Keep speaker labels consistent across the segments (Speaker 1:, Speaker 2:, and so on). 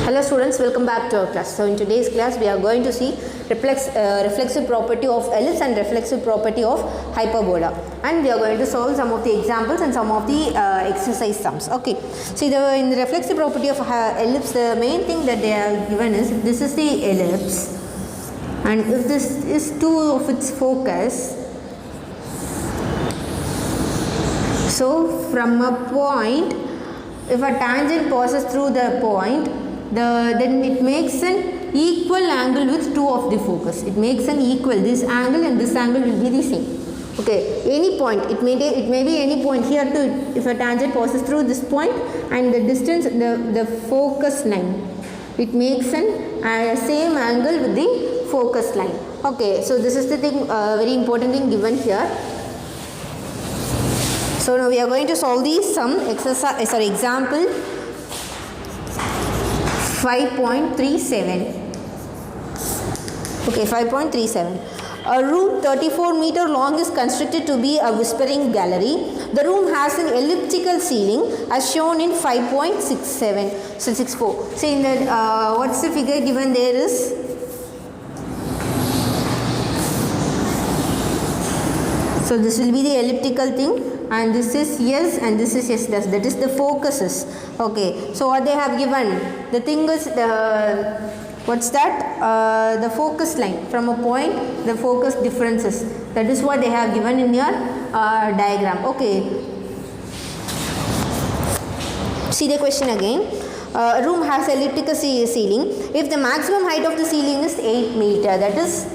Speaker 1: Hello students, welcome back to our class. So in today's class we are going to see reflexive property of ellipse and reflexive property of hyperbola, and we are going to solve some of the examples and some of the exercise sums. Okay, see in the reflexive property of ellipse, the main thing that they have given is this is the ellipse, and if this is 2 of its focus, so from a point, if a tangent passes through the point, then it makes an equal angle with 2 of the focus. It makes an equal, this angle and this angle will be the same. Okay, any point, it may be any point here too. If a tangent passes through this point and the distance, the focus line, it makes an same angle with the focus line. Okay, so this is the thing, very important thing given here. So now we are going to solve the sum exercise, example 5.37. Okay, 5.37. A room 34 meter long is constructed to be a whispering gallery. The room has an elliptical ceiling as shown in 5.67. So 64. So in the what's the figure given there is? So this will be the elliptical thing, and this is yes and this is yes dash, that is the focuses. Okay, so what they have given, the thing is what's that, the focus line from a point, the focus differences, that is what they have given in your diagram. Okay, see the question again. A room has elliptical ceiling. If the maximum height of the ceiling is 8 meter, that is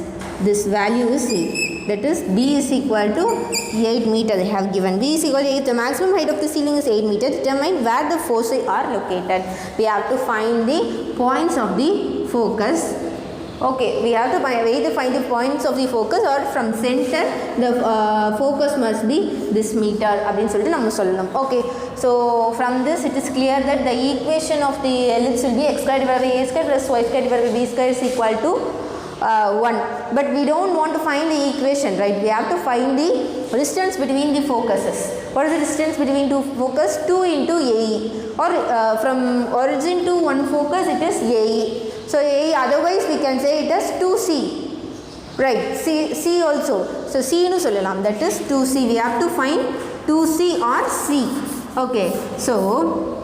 Speaker 1: this value is 8. That is B is equal to 8 meter they have given. B is equal to 8. The maximum height of the ceiling is 8 meter. Determine where the foci are located. We have to find the points of the focus. Okay, we have to either find the points of the focus, or from center the focus must be this meter. Okay, so from this it is clear that the equation of the ellipse will be x squared divided by a squared plus y squared divided by b squared is equal to 1, but we don't want to find the equation, right? We have to find the distance between the focuses. What is the distance between two focus? 2 into AE, or from origin to one focus it is AE. So AE, otherwise we can say it as 2C, right? C also. So C nu sollalam, that is 2C. We have to find 2C or C. Okay, so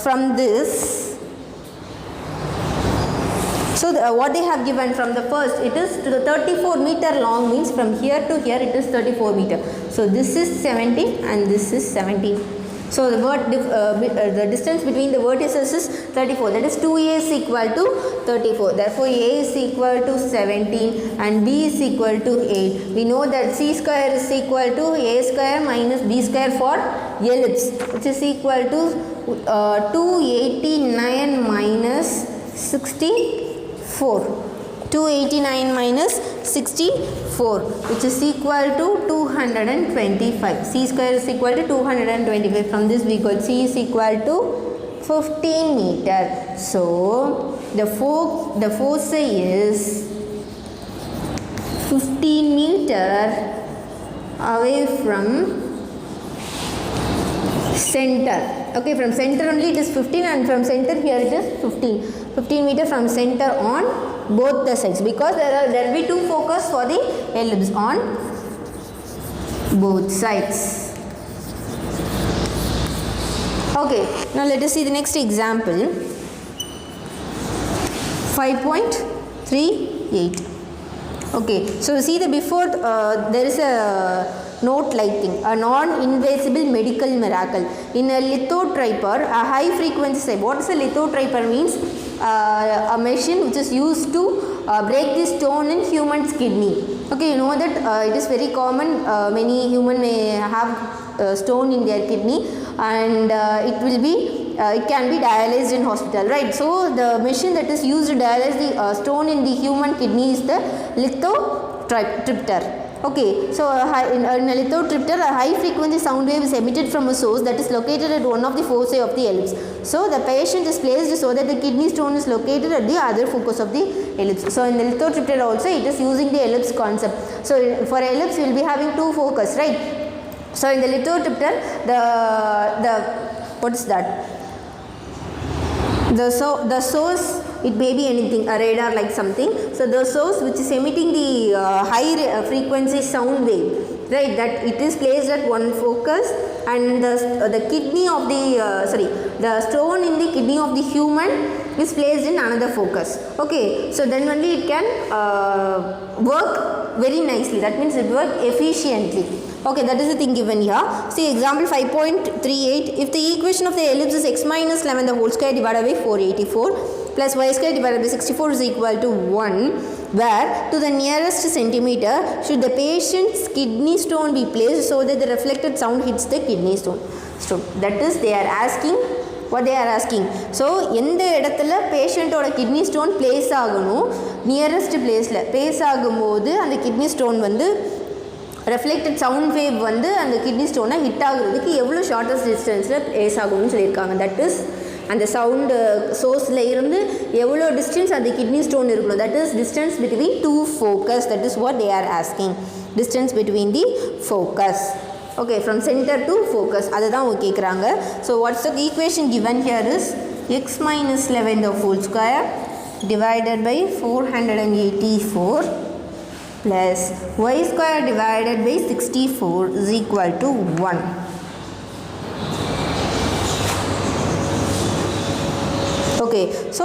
Speaker 1: from this, so what they have given from the first, it is to the 34 meter long, means from here to here it is 34 meter. So this is 17 and this is 17. So the distance between the vertices is 34. That is 2A is equal to 34. Therefore A is equal to 17 and B is equal to 8. We know that C square is equal to A square minus B square for ellipse, which is equal to 289 minus 64. 289 minus 64, which is equal to 225. C square is equal to 225. From this we got C is equal to 15 meter. So the foci is 15 meter away from center. Okay, from center only it is 15, and from center here it is 15 meter from center on both the sides, because there will be 2 focus for the ellipse on both sides. Okay, now let us see the next example 5.38. Okay, so see the before there is a note lighting, a non-invasible medical miracle. In a lithotripper, a high frequency, what is a lithotripper means? A machine which is used to break the stone in human's kidney. Okay, you know that it is very common, many human may have stone in their kidney, and it can be dialyzed in hospital, right? So the machine that is used to dialyze the stone in the human kidney is the lithotripter. Okay, so in a lithotripter, a high frequency sound wave is emitted from a source that is located at one of the foci of the ellipse. So the patient is placed so that the kidney stone is located at the other focus of the ellipse. So in the lithotripter also it is using the ellipse concept. So for ellipse we will be having 2 focus, right? So in the lithotripter, the what is that? the source, it may be anything, a radar like something. So the source which is emitting the high frequency sound wave, right, that it is placed at one focus, and the kidney of the stone in the kidney of the human is placed in another focus. Okay, so then only it can work very nicely, that means it work efficiently. Okay, that is the thing given here. See example 5.38. If the equation of the ellipse is x minus 11 the whole square divided by 484 plus y square divided by 64 is equal to 1, where to the nearest centimeter should the patient's kidney stone be placed so that the reflected sound hits the kidney stone. That is, they are asking what they are asking. So எந்த இடத்துல பேஷண்ட்டோட kidney stone place ஆகணும், nearest பிளேஸில் place ஆகும்போது அந்த kidney stone வந்து reflected sound wave வந்து அந்த kidney ஸ்டோனை hit ஆகுறதுக்கு எவ்வளோ ஷார்ட்டஸ்ட் டிஸ்டன்ஸில் பிளேஸ் ஆகும்னு சொல்லியிருக்காங்க. தட் இஸ் அந்த சவுண்டு சோர்ஸில் இருந்து எவ்வளோ டிஸ்டன்ஸ் அந்த கிட்னி ஸ்டோன் இருக்கணும், that is distance between two focus. That is what they are asking, distance between the focus. Okay, from center to focus, அதுதான் அவங்க கேட்குறாங்க. So what's the equation given here is x minus 11 the whole square divided by 484 plus y square divided by 64 is equal to 1. Okay, so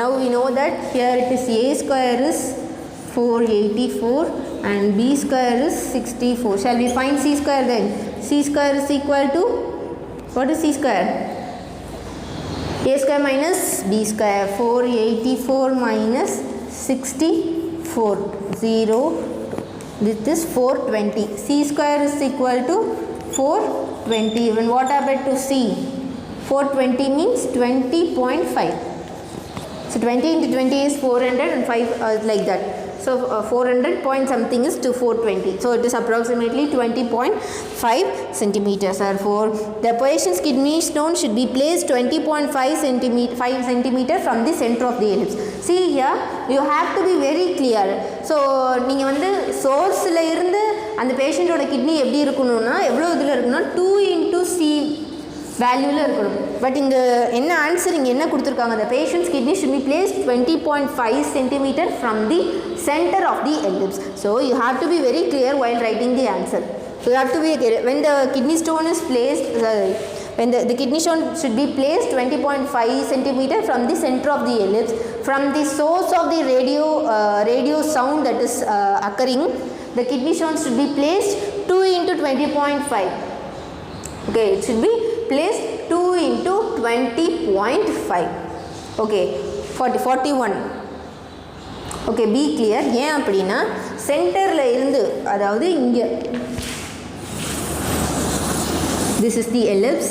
Speaker 1: now we know that here it is a square is 484 and b square is 64. Shall we find c square then? C square is equal to, what is c square? A square minus b square. 484 minus 64, 0, this is 420. C square is equal to 420. Even what happened to c? 420 means 20.5. So 20 into 20 is 400 and 5 like that. So 400 point something is to 420. So it is approximately 20.5 centimeters. Therefore, the patient's kidney stone should be placed 20.5 centimeter from the center of the ellipse. See here, you have to be very clear. So நீங்கள் வந்து சோர்ஸில் இருந்து அந்த பேஷண்ட்டோட kidney எப்படி இருக்கணும்னா எவ்வளோ இதில் இருக்கணும்னா 2 into c வேல்யூவில் இருக்கணும். பட் இங்கே என்ன ஆன்சர் இங்கே என்ன கொடுத்துருக்காங்க, the patient's kidney should be placed 20.5 centimeter from the center of the ellipse. So you have to be very clear while writing the answer. So you have to be clear. When the kidney stone is placed, when the kidney stone should be placed 20.5 centimeter from the center of the ellipse, from the source of the radio sound that is occurring, the kidney stone should be placed 2 into 20.5. Okay, it should be placed 2 into 20.5. Okay, 41. Okay, be clear. ஏன் அப்படின்னா சென்டரில் இருந்து, அதாவது இங்கே this is the ellipse.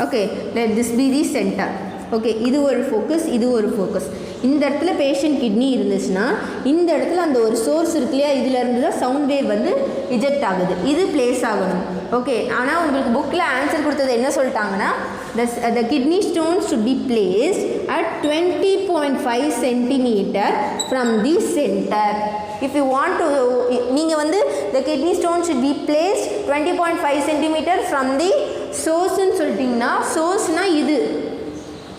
Speaker 1: Okay, let this be the center. Okay, இது ஒரு focus, இது ஒரு ஃபோக்கஸ். இந்த இடத்துல பேஷண்ட் கிட்னி இருந்துச்சுன்னா இந்த இடத்துல அந்த ஒரு சோர்ஸ் இருக்கு இல்லையா, இதில் இருந்து தான் சவுண்ட் வேவ் வந்து ரிஜெக்ட் ஆகுது, இது பிளேஸ் ஆகணும். ஓகே, ஆனால் உங்களுக்கு புக்கில் ஆன்சர் கொடுத்தது என்ன சொல்லிட்டாங்கன்னா, the kidney stone should be placed at 20.5 centimeter from the center. If you want to, நீங்கள் வந்து the kidney stone should be placed 20.5 centimeter from the source-ன்னு சொல்லிட்டிங்கன்னா, source-னா இது,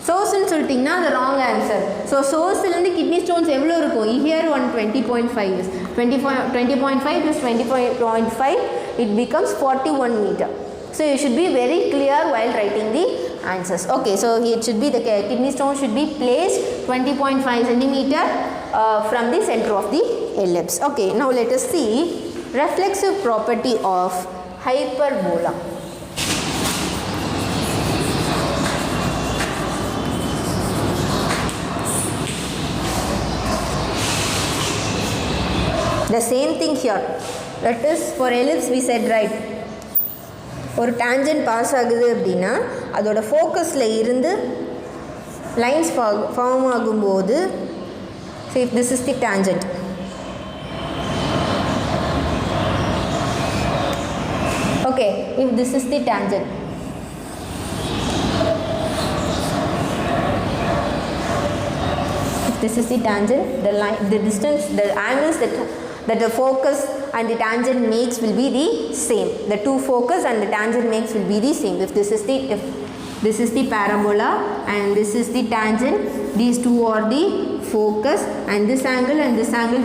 Speaker 1: சோர்ஸ்ன்னு சொல்லிட்டிங்கன்னா அது ராங் ஆன்சர். ஸோ சோர்ஸ்லேருந்து கிட்னி ஸ்டோன்ஸ் எவ்வளோ இருக்கும், here 20.5 is 20.5 plus 20.5 it becomes 41 meter. So you should be very clear while writing the answers. Okay, so it should be the kidney stone should be placed 20.5 centimeter from the center of the ellipse. Okay, now let us see reflexive property of hyperbola. The same thing here. That is for ellipse we said right. ஒரு tangent pass ஆகுது அப்படின்னா அதோட ஃபோக்கஸில் இருந்து lines form ஆகும்போது, so if this is the tangent, okay, if this is the tangent, if this is the tangent, the line, the distance, the angles that the focus and the tangent makes will be the same. The two focus and the tangent makes will be the same. If this is the This is the parabola and this is the tangent. These two are the focus and this angle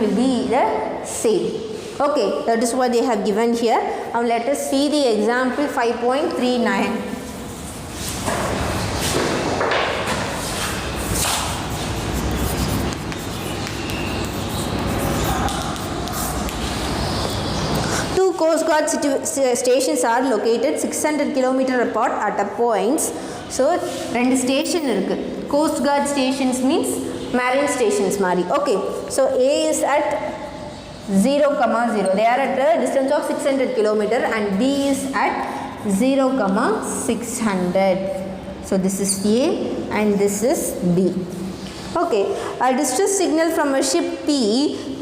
Speaker 1: will be the same. Okay, that is what they have given here. Now let us see the example 5.39. Coast Guard stations are located 600 km apart at a points. So, ரெண்டு station இருக்கு. Coast Guard stations means marine stations மாதிரி. Okay. So, A is at 0,0. They are at a distance of 600 km and B is at 0,600. So, this is A and this is B. Okay, a distress signal from a ship P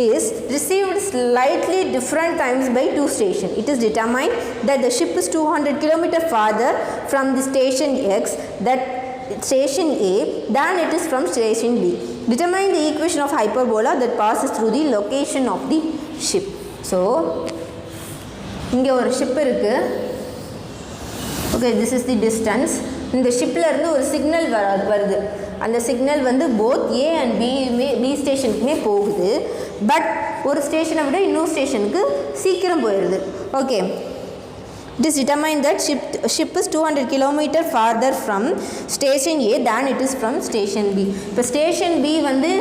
Speaker 1: is received slightly different times by two stations. It is determined that the ship is 200 km farther from the station X, that station A, than it is from station B. Determine the equation of hyperbola that passes through the location of the ship. So, இங்கே ஒரு ship இருக்கு. Okay, this is the distance. இந்த ஷிப்பில் இருந்து ஒரு signal வருது. அந்த signal வந்து போத் ஏ அண்ட் பி ஸ்டேஷனுக்குமே போகுது. பட் ஒரு ஸ்டேஷனை விட இன்னொரு ஸ்டேஷனுக்கு சீக்கிரம் போயிடுது. Okay, it is determined that ship is 200 km farther from station A than it is from station B. இப்போ ஸ்டேஷன் B வந்து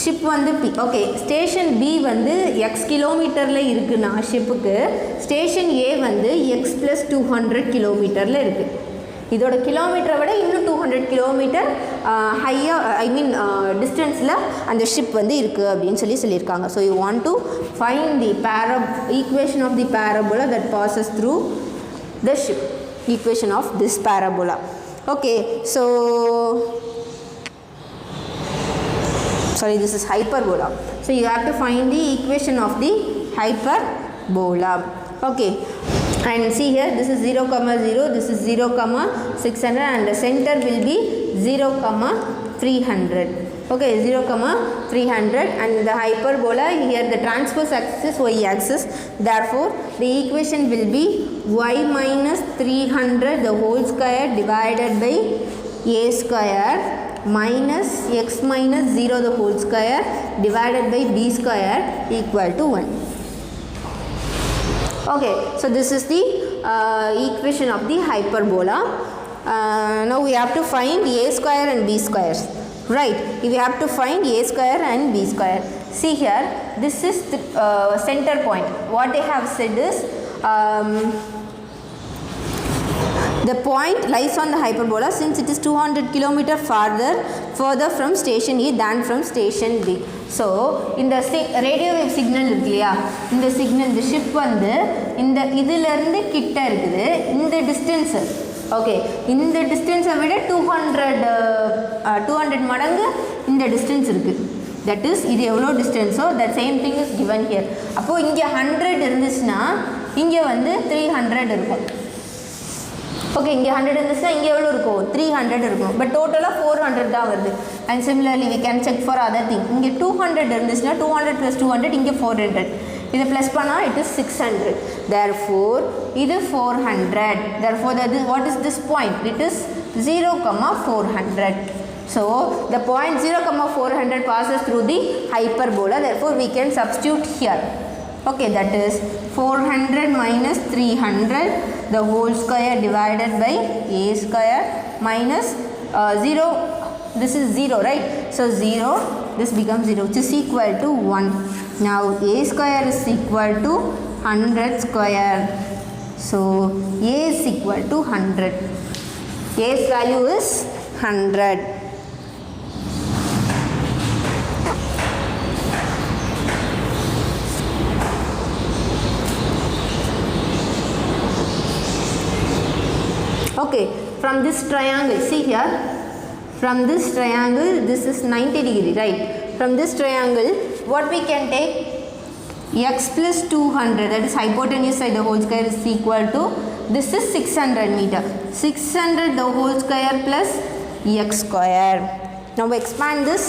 Speaker 1: ஷிப் வந்து P. ஓகே, ஸ்டேஷன் B வந்து எக்ஸ் கிலோமீட்டரில் இருக்குன்னா ஷிப்புக்கு ஸ்டேஷன் A வந்து எக்ஸ் + 200 கிலோமீட்டரில் இருக்குது. இதோட கிலோமீட்டரை விட இன்னும் 200 கிலோமீட்டர் டிஸ்டன்ஸில் அந்த ஷிப் வந்து இருக்குது அப்படின்னு சொல்லியிருக்காங்க. So you want to find the equation of the parabola that passes through the ship. Equation of this parabola. Okay, so sorry, this is hyperbola. So you have to find the equation of the hyperbola. Okay, and see here, this is 0,0, this is 0,600 and the center will be 0,300. Okay, 0,300 and the hyperbola here, the transverse axis is y axis. Therefore, the equation will be y minus 300 the whole square divided by a square minus x minus 0 the whole square divided by b square equal to 1. Okay, so this is the equation of the hyperbola. Now we have to find a square and b squares. Right, we have to find a square and b square. See here, this is the center point. What they have said is the point lies on the hyperbola since it is 200 km further from station A than from station B. So, இந்த radio wave signal இருக்கு இல்லையா, இந்த signal இந்த ship வந்து இந்த இதிலிருந்து கிட்ட இருக்குது. இந்த டிஸ்டன்ஸு ஓகே, இந்த டிஸ்டன்ஸை விட 200 மடங்கு இந்த டிஸ்டன்ஸ் இருக்குது. தட் இஸ் இது எவ்வளோ டிஸ்டன்ஸோ that same thing is given here. அப்போது இங்கே 100 இருந்துச்சுன்னா இங்கே வந்து 300 இருக்கும். ஓகே, இங்கே 100 இருந்துச்சுன்னா இங்கே எவ்வளோ இருக்கும், 300 இருக்கும். பட் டோட்டலாக 400 தான் வருது. And similarly we can check for other thing. இங்கே 200 இருந்துச்சுன்னா 200 + 200 இங்கே 400. இதை ப்ளஸ் பண்ணால் இட் இஸ் 600. தேர்ஃபோர் இது 400. Therefore what is this point? It is 0,400. So, the point 0,400 passes through the hyperbola. Therefore, we can substitute here. Okay, that is 400 minus 300 the whole square divided by a square minus 0. This is 0, right? So 0, this becomes 0, which is equal to 1. Now a square is equal to 100 square. So a is equal to 100. A's value is 100. Okay, from this triangle, see here, from this triangle, this is 90 degree, right? From this triangle, what we can take? X plus 200, that is hypotenuse side the whole square is equal to, this is 600 meter. 600 the whole square plus x square. Now we expand this,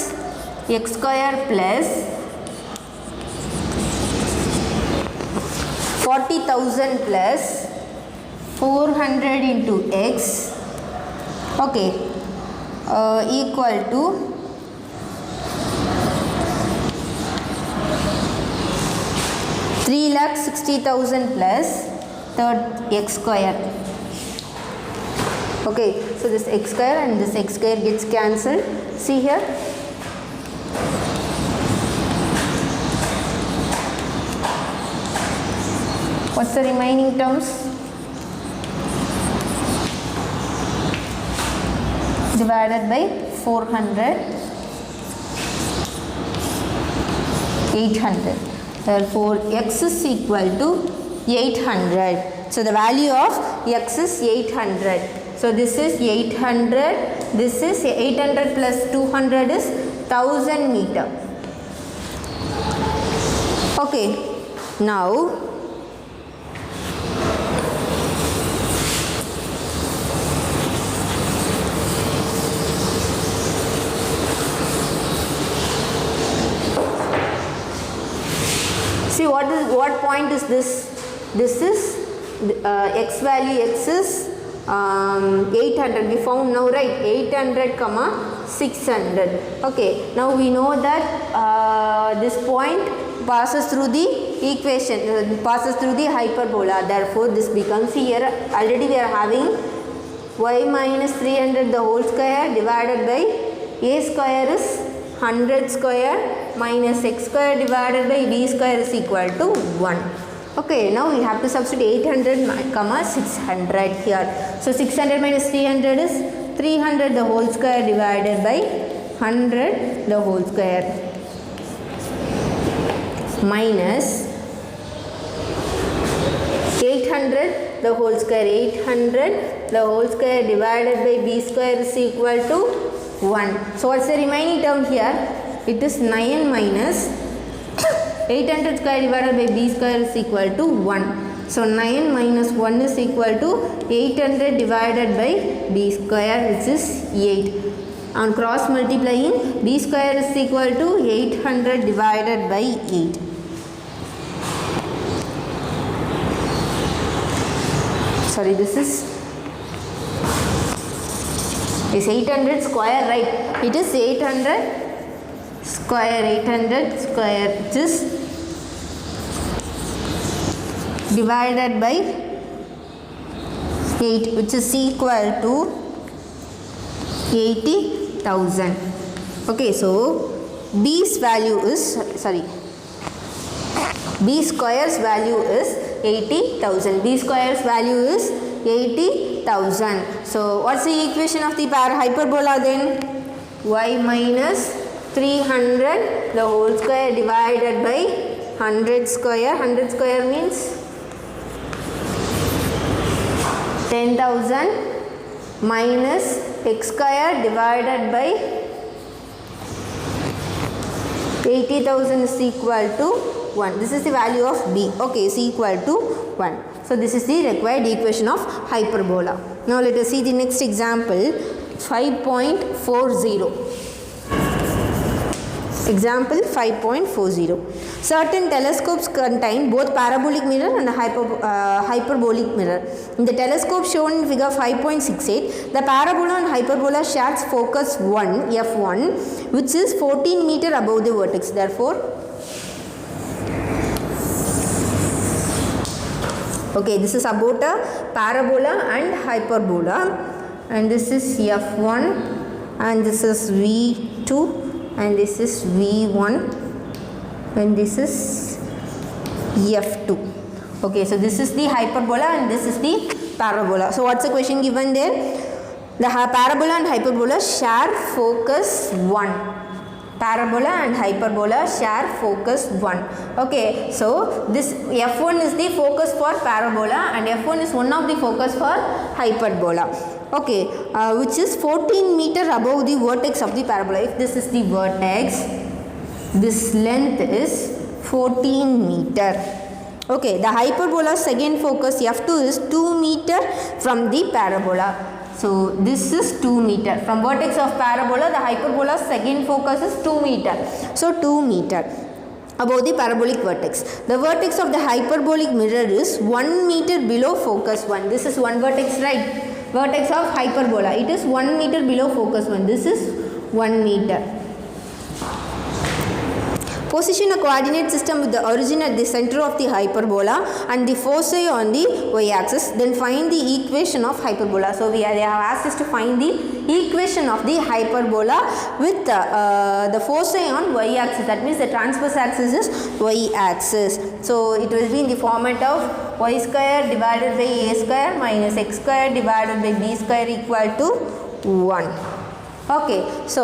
Speaker 1: x square plus 40,000 plus 400 into x Okay, equal to 3,60,000 plus x square. Okay, so this x square and this x square gets cancelled. See here. What's the remaining terms? Divided by 400, 800. Therefore, x is equal to 800. So, the value of x is 800. So, this is 800. This is 800 plus 200 is 1000 meter. Okay. Now, see what point is this? This is x value, x is 800 we found now, right? 800 comma 600. Okay, now we know that this point passes through the equation, passes through the hyperbola. Therefore, this becomes here already we are having y minus 300 the whole square divided by a square is 100 square minus x square divided by b square is equal to 1. Okay, now we have to substitute 800 comma 600 here. So 600 minus 300 is 300 the whole square divided by 100 the whole square minus 800 the whole square. 800 the whole square divided by b square is equal to 1. So what's the remaining term here? It is 9 minus 800 square divided by b square is equal to 1. So 9 minus 1 is equal to 800 divided by b square, which is 8. On cross multiplying, b square is equal to 800 divided by 8. Sorry, this is 800 square, right? It is 800 square, 800 square, which is divided by 8, which is equal to 80,000. Okay, so b's value is, sorry, b square's value is 80,000. B square's value is 80,000. So what's the equation of the hyperbola then? Y minus 300 the whole square divided by 100 square. 100 square means 10,000 minus x square divided by 80,000 is equal to 1. This is the value of b. Okay, is equal to 1. So this is the required equation of hyperbola. Now let us see the next example, 5.40. Example 5.40. Certain telescopes contain both parabolic mirror and hyperbolic mirror. In the telescope shown in figure 5.68, the parabola and hyperbola shares focus 1, f1, which is 14 meter above the vertex. Therefore, okay, this is about a parabola and hyperbola, and this is f1 and this is v2 and this is v1 and this is f2. Okay, so this is the hyperbola and this is the parabola. So what's the question given there? The parabola and hyperbola share focus 1. Parabola and hyperbola share focus 1. Okay, so this f1 is the focus for parabola and f1 is one of the focus for hyperbola. Okay, which is 14 meter above the vertex of the parabola. If this is the vertex, this length is 14 meter. Okay, the hyperbola's second focus f2 is 2 meter from the parabola. So this is 2 meter. From vertex of parabola, the hyperbola's second focus is 2 meter. So 2 meter above the parabolic vertex. The vertex of the hyperbolic mirror is 1 meter below focus 1. This is one vertex, right? vertex of hyperbola. It is 1 meter below focus 1. This is 1 meter. Position a coordinate system with the origin at the center of the hyperbola and the foci on the y-axis. Then find the equation of hyperbola. So they have asked us to find the equation of the hyperbola with the foci on y-axis. That means the transverse axis is y-axis. So it will be in the format of y square divided by a square minus x square divided by b square equal to 1. Okay, so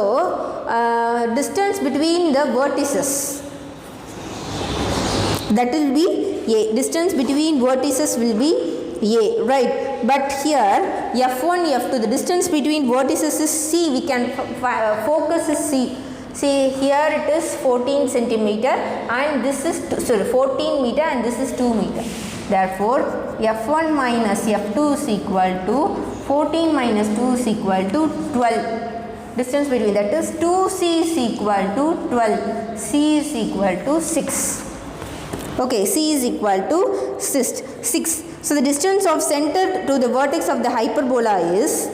Speaker 1: distance between the vertices, that will be a. Distance between vertices will be a, right? But here f1, f2, the distance between vertices is c. We can focus is c. See here it is 14 centimeter and this is 14 meter and this is 2 meter. Therefore, f1 minus f2 is equal to 14 minus 2 is equal to 12. Distance between, that is 2c is equal to 12. C is equal to 6. Okay, C is equal to 6. So the distance of center to the vertex of the hyperbola is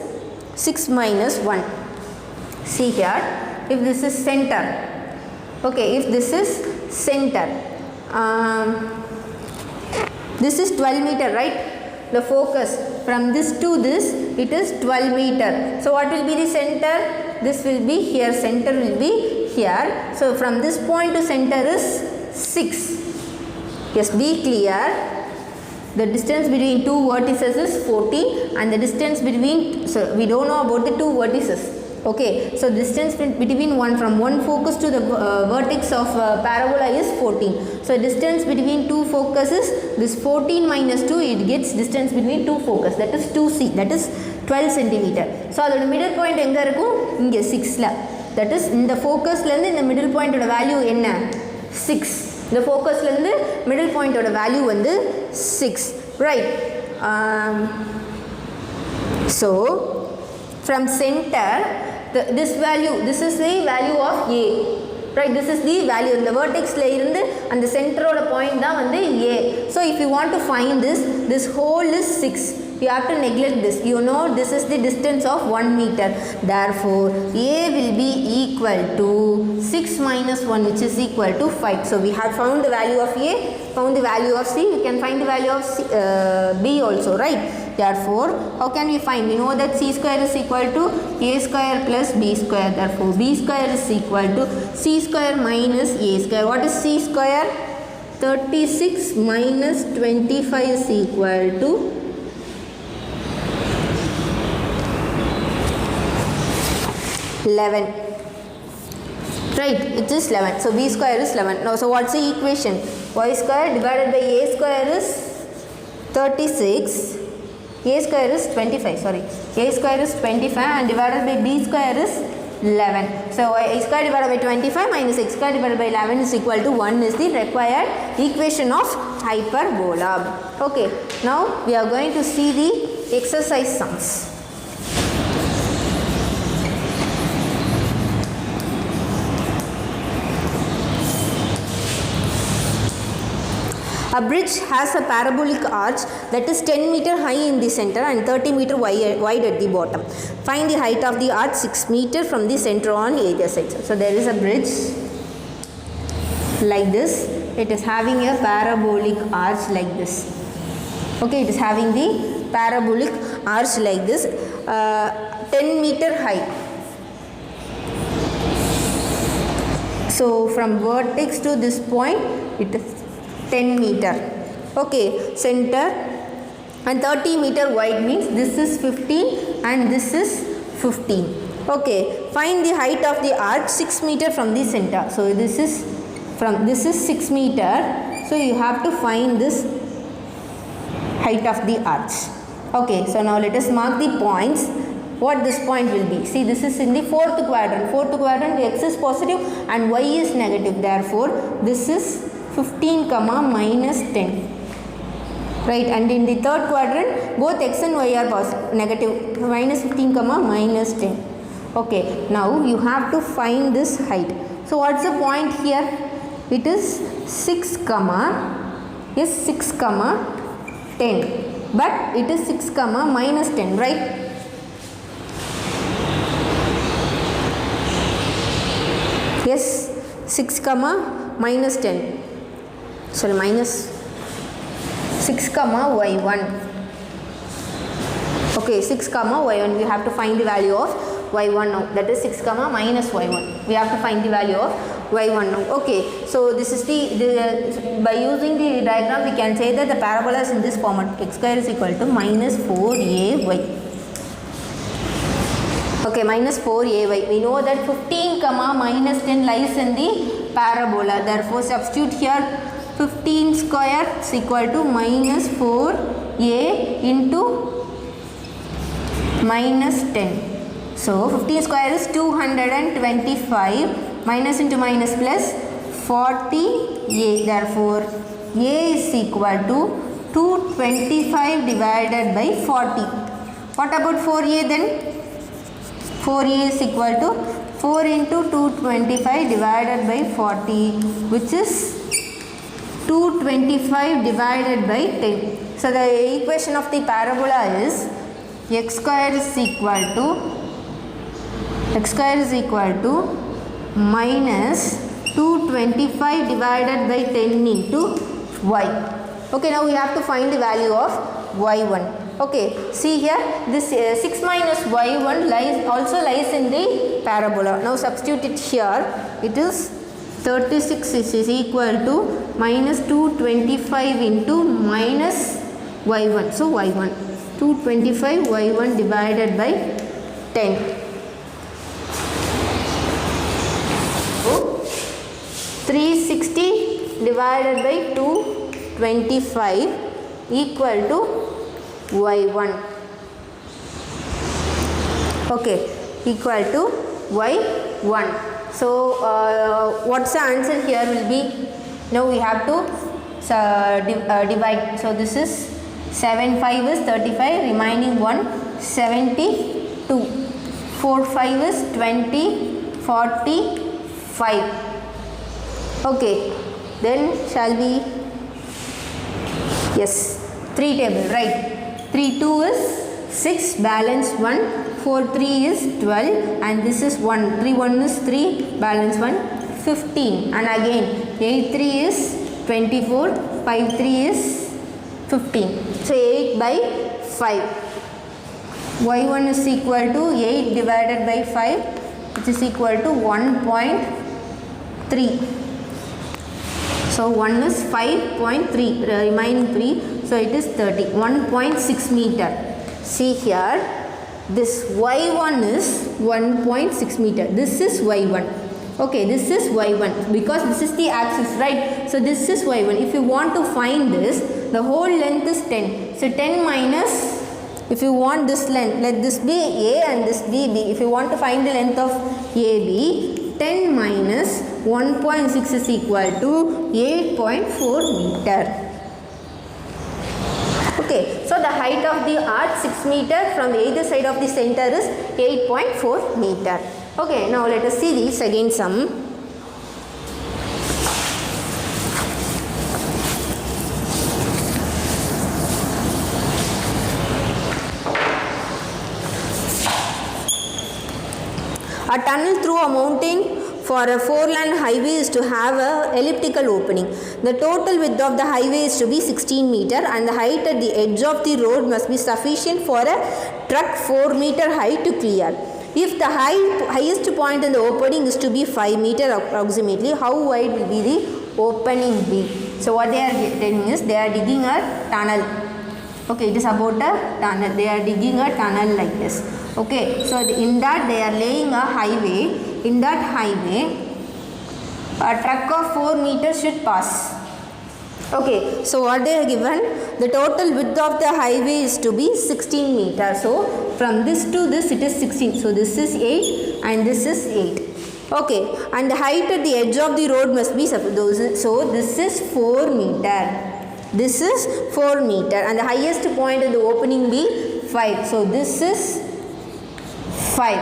Speaker 1: 6 minus 1. See here, if this is center. Okay, if this is center. This is 12 meter, right? The focus from this to this, it is 12 meter. So what will be the center? This will be here, center will be here. So from this point to center is 6. Yes, be clear. The distance between two vertices is 40 and the distance between, so we don't know about the two vertices. Okay, so distance between from one focus to the vertex of parabola is 14. So distance between two focuses, this 14 minus 2, it gets distance between two focus, that is 2c, that is 12 centimeter. So the middle point enga irukum? Inge 6 la. That is in the focus la in the middle point oda value enna? 6. The focus la middle point oda value vandu 6. Right. So from center, this value, this is the value of A, right? This is the value in the vertex la irundhu and the center oda point da vandu A. So if you want to find this whole is 6. You have to neglect this. You know this is the distance of 1 meter. Therefore, A will be equal to 6 minus 1, which is equal to 5. So we have found the value of A, found the value of C. We can find the value of C, B also, right? Therefore, how can we find? We know that C square is equal to A square plus B square. Therefore, B square is equal to C square minus A square. What is C square? 36 minus 25 is equal to 11. Right, it is 11. So B square is 11. Now, so what's the equation? Y square divided by A square is 36. A square is 25. Sorry, A square is 25 and divided by B square is 11. So A square divided by 25 minus X square divided by 11 is equal to 1 is the required equation of hyperbola. Okay, now we are going to see the exercise sums. A bridge has a parabolic arch that is 10 meter high in the center and 30 meter wide at the bottom. Find the height of the arch 6 meter from the center on either side. So there is a bridge like this. It is having a parabolic arch like this. Okay, it is having the parabolic arch like this, 10 meter high. So from vertex to this point, it is 10 meter. Okay, center and 30 meter wide means this is 15 and this is 15. Okay, find the height of the arch 6 meter from the center. So this is 6 meter. So you have to find this height of the arch. Okay, so now let us mark the points. What this point will be? See, this is in the fourth quadrant. Fourth quadrant, x is positive and y is negative. Therefore, this is 15 comma minus 10, right? And in the third quadrant both x and y are negative, minus 15 comma minus 10. Okay, now you have to find this height. So what's the point here? It is 6 comma 10, but it is 6 comma minus 10, right? 6 comma minus 10, sorry, minus 6 comma y1. Okay, 6 comma y1, we have to find the value of y1 now, that is 6 comma minus y1, we have to find the value of y1 now. Okay, so this is the by using the diagram we can say that the parabola is in this format, x square is equal to minus 4ay. Okay, minus 4ay. We know that 15 comma minus 10 lies in the parabola. Therefore, substitute here 15 square is equal to minus 4a into minus 10. So, 15 square is 225, minus into minus plus 40a. Therefore, a is equal to 225 divided by 40. What about 4a then? 4a is equal to 4 into 225 divided by 40, which is 225 divided by 10. So, the equation of the parabola is x square is equal to minus 225 divided by 10 into y. Okay, now we have to find the value of y1. Okay, see here, this 6 minus y1 also lies in the parabola. Now substitute it here. It is 36 is equal to minus 225 into minus y1. So y1, 225 y1 divided by 10. So 360 divided by 225 equal to y1. Okay, equal to y1. So, what's the answer here will be? Now we have to divide. So, this is 7 5 is 35, remaining 1 72. 4 5 is 20, 45. Okay, then shall we? Yes, 3 table, right? 3 2 is 6, balance 1, 4 3 is 12, and this is 1, 3 1 is 3, balance 1, 15, and again 8 3 is 24, 5 3 is 15. So 8 by 5. y1 is equal to 8 divided by 5, which is equal to 1.3. So 1 is 5.3, remaining 3. So it is 30, 1.6 meter. See here, this y1 is 1.6 meter. This is y1. Okay, this is y1 because this is the axis, right? So this is y1. If you want to find this, the whole length is 10. So 10 minus, if you want this length, let this be a and this be b. If you want to find the length of AB, 10 minus 1.6 is equal to 8.4 meter. Okay, so the height of the arch 6 meter, from either side of the center is 8.4 meter. Okay, now let us see this again sum. A tunnel through a mountain for a 4-lane highway is to have a elliptical opening. The total width of the highway is to be 16 meter and the height at the edge of the road must be sufficient for a truck 4 meter high to clear. If the highest point in the opening is to be 5 meter approximately, how wide will be the opening be? So what they are telling is they are digging a tunnel. Okay, it is about a tunnel. They are digging a tunnel like this. Okay, so in that they are laying a highway. In that highway, a truck of 4 meters should pass. Okay, so what they are given, the total width of the highway is to be 16 meters. So from this to this it is 16. So this is 8 and this is 8. Okay, and the height at the edge of the road must be, so this is 4 meter. This is 4 meter and the highest point of the opening be 5. So this is 5.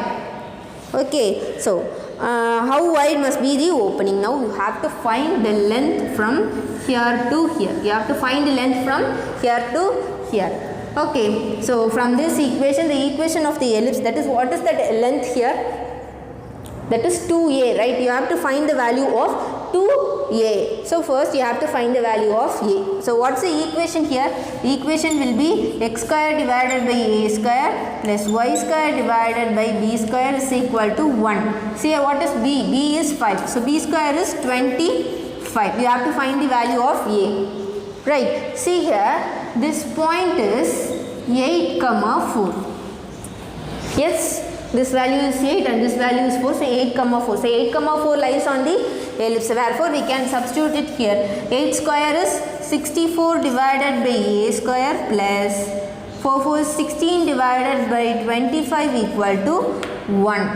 Speaker 1: Okay, so how wide must be the opening? Now you have to find the length from here to here. You have to find the length from here to here. Okay, so from this equation, the equation of the ellipse, that is, what is that length here? That is 2a, right? You have to find the value of 2a. So first you have to find the value of a. So what's the equation here? The equation will be x square divided by a square plus y square divided by b square is equal to 1. See what is b? B is 5. So b square is 25. You have to find the value of a. Right. See here, this point is 8, 4. Yes. This value is 8 and this value is 4. So 8, 4. So 8, 4 lies on the ellipse. Therefore, we can substitute it here. 8 square is 64 divided by a square plus 4 is 16 divided by 25 equal to 1.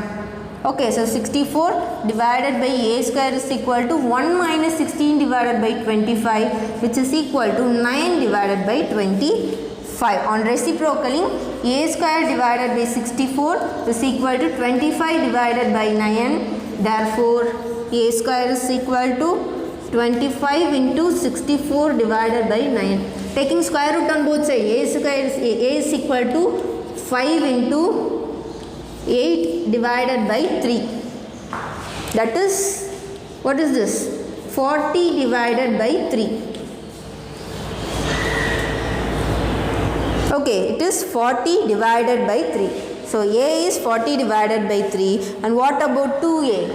Speaker 1: Okay, so 64 divided by a square is equal to 1 minus 16 divided by 25, which is equal to 9 divided by 25. On reciprocaling, a square divided by 64 is equal to 25 divided by 9. Therefore, a square is equal to 25 into 64 divided by 9. Taking square root on both sides, a square is a is equal to 5 into 8 divided by 3. That is, what is this? 40 divided by 3. Okay, it is 40 divided by 3. So a is 40 divided by 3. And what about 2a?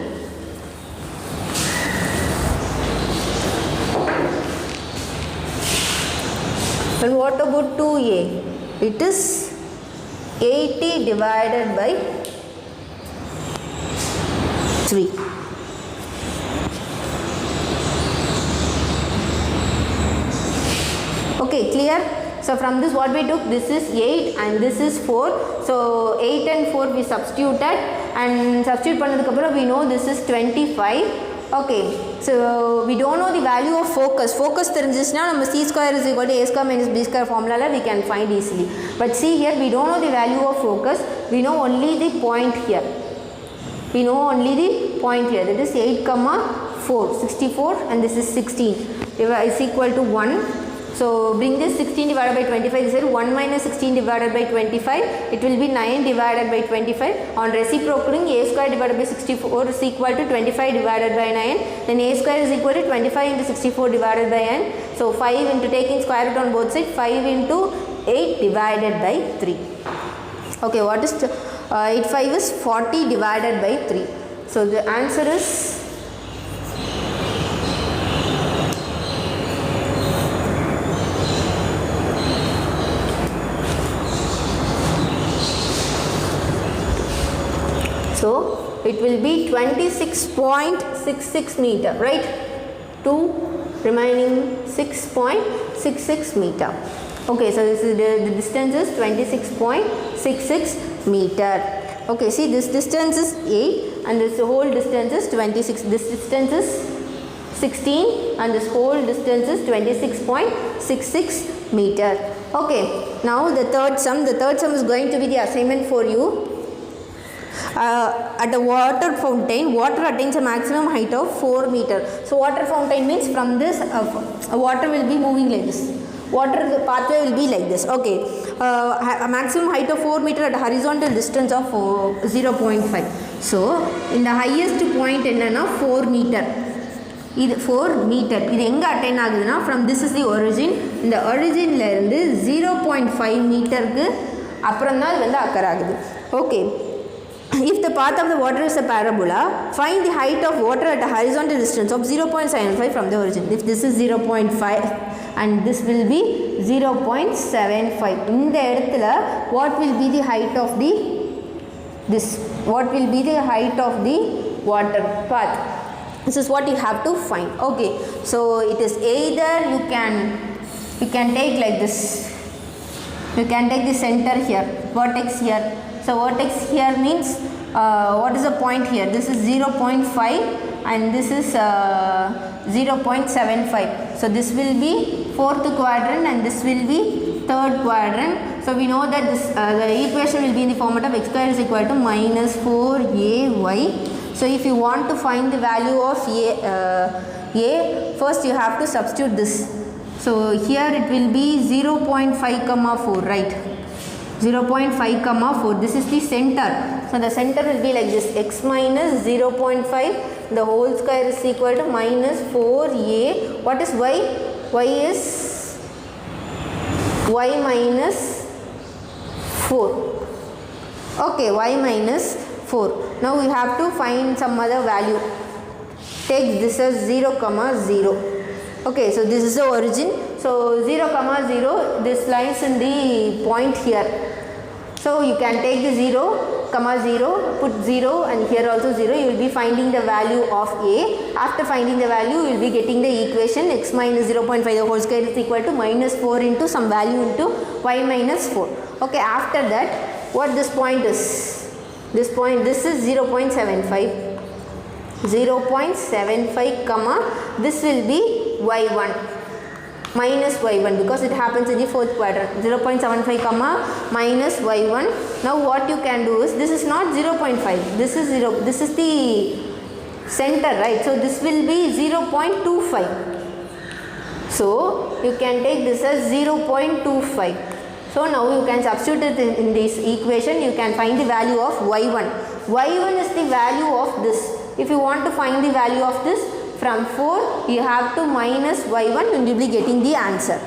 Speaker 1: And what about 2a? It is 80 divided by 3. Okay, clear? So from this what we took, this is 8 and this is 4. So 8 and 4 we substituted and substitute pannadukapra we know this is 25. Okay, so we don't know the value of focus. Focus தெரிஞ்சிச்சுனா நம்ம c square is equal to a square minus b square formula we can find easily. But see here, we don't know the value of focus. We know only the point here. We know only the point here. That is 8, 4, 64 and this is 16 is equal to 1. So bring this 16 divided by 25. This is 1 minus 16 divided by 25. It will be 9 divided by 25. On reciprocaling, a square divided by 64 is equal to 25 divided by 9. Then a square is equal to 25 into 64 divided by n. So 5 into taking square root on both sides. 5 into 8 divided by 3. Okay, what is 8 5 is 40 divided by 3. So the answer is so it will be 26.66 meter, right? 2 remaining 6.66 meter. Okay, so this is the distance is 26.66 meter. Okay, see this distance is 8 and this whole distance is 26. This distance is 16 and this whole distance is 26.66 meter. Okay, now the third sum. The third sum is going to be the assignment for you. At a water fountain, water attains a maximum height of 4 meter. So water fountain means from this water will be moving like this. Water, the pathway will be like this. Okay, a maximum height of 4 meter at a horizontal distance of 0.5. So in the highest point enna 4 meter. இது 4 meter. இது எங்க attain ஆகுதுன்னா from this is the origin. இந்த originல இருந்து 0.5 மீட்டருக்கு அப்புறம் தான் இது வந்து அக்கர் ஆகுது. Okay. If the path of the water is a parabola, find the height of water at a horizontal distance of 0.75 from the origin. If this is 0.5 and this will be 0.75. In the இடத்துல what will be the height of the what will be the height of the water path? This is what you have to find. Okay, so it is either you can take like this. You can take the center here, vertex here. So vertex here means what is the point here? This is 0.5 and this is 0.75. So this will be 4th quadrant and this will be 3rd quadrant. So we know that this the equation will be in the format of x square is equal to minus 4ay. So if you want to find the value of a, first you have to substitute this. So here it will be 0.5, 4, right? 0.5, 4. This is the center. So the center will be like this, x minus 0.5 the whole square is equal to minus 4a. What is y? Y is y minus 4. Okay, y minus 4. Now we have to find some other value. Take this as 0 comma 0. Okay, so this is the origin. So 0 comma 0, this lies in the point here. So you can take the 0 comma 0, put 0 and here also 0. You will be finding the value of a. After finding the value, you will be getting the equation x minus 0.5 the whole square is equal to minus 4 into some value into y minus 4. Okay, after that, what this point is? This point, this is 0.75. 0.75 comma, this will be y1 minus y1 because it happens in the fourth quadrant. 0.75 comma minus y1. Now what you can do is, this is not 0.5, this is 0, this is the center, right? So this will be 0.25. So you can take this as 0.25. So now you can substitute it in this equation. You can find the value of y1. y1 is the value of this. If you want to find the value of this, from 4 you have to minus y1 and you will be getting the answer.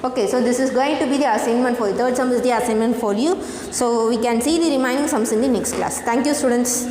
Speaker 1: Okay, so this is going to be the assignment for you. Third sum is the assignment for you. So we can see the remaining sums in the next class. Thank you, students.